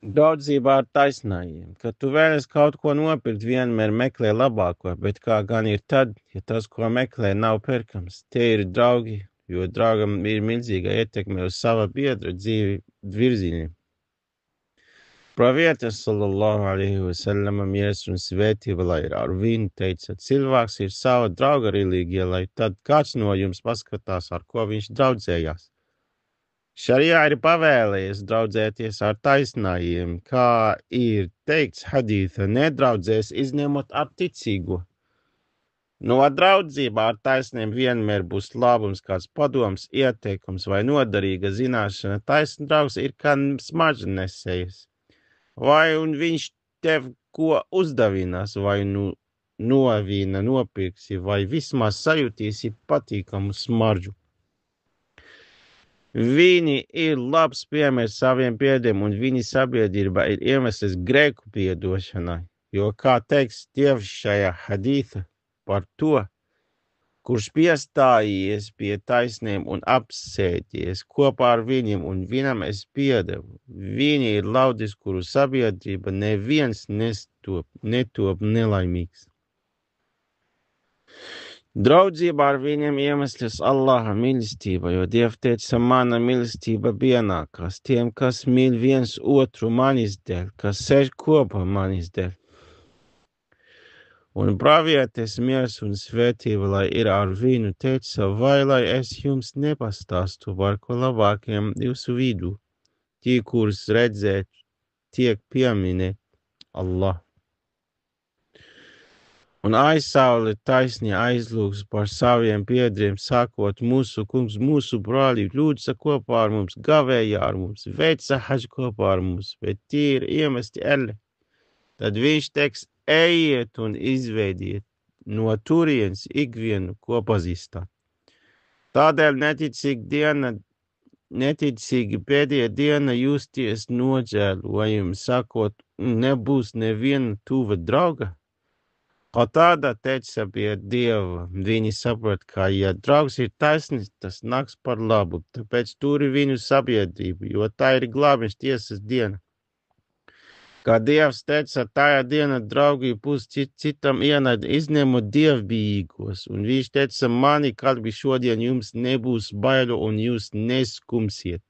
Draudzībā ar taisnājiem. Kad tu vēlies kaut ko nopirkt, vienmēr meklē labāko, bet kā gan ir tad, ja tas, ko meklē, nav pirkams? Tie ir draugi, jo draugam ir milzīga ietekme uz sava biedra dzīvi virzieniem. Pravietis sallallahu alaihi wasallam miers un svētība, lai ir ar viņu, teica, cilvēks ir sava drauga reliģija, lai tad kāds no jums paskatās, ar ko viņš draudzējās. Šarijā ir pavēlējies draudzēties ar taisnājiem, kā ir teikts hadītha, nedraudzēs izņemot ar ticīgo. No draudzībā ar taisniem vienmēr būs labums, kāds padoms, ieteikums vai noderīga zināšana. Taisn draugs ir kā smaržnesējs. Vai un viņš tev ko uzdavinās, vai nu novīna nopirksi, vai vismaz sajutīsi patīkamu smaržu. Viņi ir labs piemērs saviem biedriem, un viņa sabiedrība ir iemesls grēku piedošanai, jo, kā teiks Dievs šajā hadītā par to, kurš piestājies pie taisniem un apsēdies kopā ar viņiem, un viņam es piedevu. Viņi ir ļaudis, kuru sabiedrība neviens netop nelaimīgs. Draudzība ar viņiem iemesls Allaha mīlestība, jo Dievs teica, mana mīlestība pienākas tiem, kas mīl viens otru manis dēļ, kas sēž kopā manis dēļ. Un pravietis miers un svētība, lai ir ar viņu, teica, vai lai es jums nepastāstu par ko labākiem jūsu vidū, tie, kurus redzēt, tiek pieminēt Allah. Un aizsauli taisnie aizlūgs par saviem biedriem, sakot, mūsu kungs, mūsu brāļi, lūdza kopā ar mums, gavēja ar mums, veica haģ kopā ar mums, bet tie ir iemesti elle. Tad viņš teiks, ejiet un izveidiet no turienes ikvienu, ko pazīstāt. Tādēļ neticīgi pēdējā diena justies nožēlojumi, sakot, nebūs neviena tuva drauga. Kā tāda teica pie Dieva, viņi saprot, ka, ja draugs ir taisnīgs, tas nāks par labu, tāpēc turi viņu sabiedrību, jo tā ir glābšanas tiesas diena. Kā Dievs teica, tajā dienā draugi būs citam ienaidi, izņemot dievbijīgos, un viņš teica, mani kalbi šodien jums nebūs bailu un jūs neskumsiet.